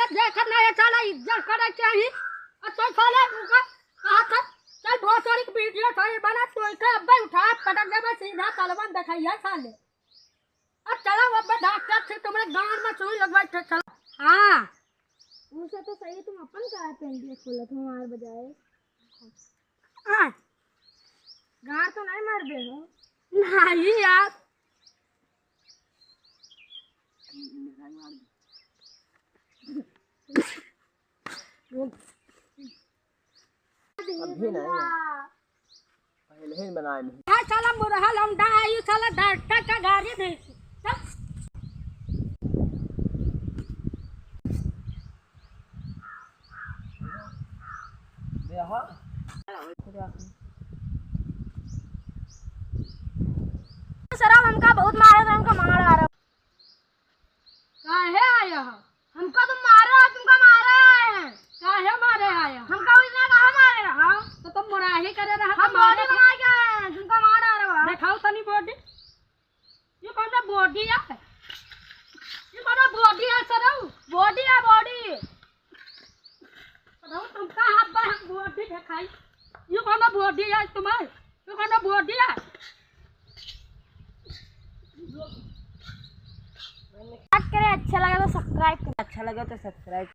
के देखा ना ये साला इज्जत करे चाहिए तो साला उनका कहा था चल बहुत सारी वीडियो था बना तो के अब्बे उठा पटक दे मैं सीधा तलवन दिखाइए साले अब चलो अब डॉक्टर से तुम्हारे गांव में सुई लगवाई थे चलो। हाँ उनसे तो सही तुम अपन का पेंटिंग खोला तुम हमारे बजाय। हाँ गाड़ तो नहीं मार दे हो। नहीं यार अभी नहीं पहले ही बनाए नहीं। हाँ साला मुरहा लौंडा आई साला डॉक्टर का गाड़ी दे चल शराब हमका बहुत मारे थे हमका मार आ रहा। काहे आया हो हमका तुम मारे हो तुमका मारे हैं। काहे मारे आया हमका उसने कहा मारे हाँ तो तुम मुराही करे रहा हम बॉडी बना के आए हैं तुमका मार आ रहा है। दिखाओ तनी बॉडी ये कौन सा बॉडी है ये कौन सा बॉडी है सर बॉडी है बॉडी। तुमका हाथ पर हम बॉडी दिखाई ये कौन सा बॉडी है तुम्हारे ये कौन सा बॉडी है अच्छा लगा तो सब्सक्राइब करें। अच्छा लगा तो सब्सक्राइब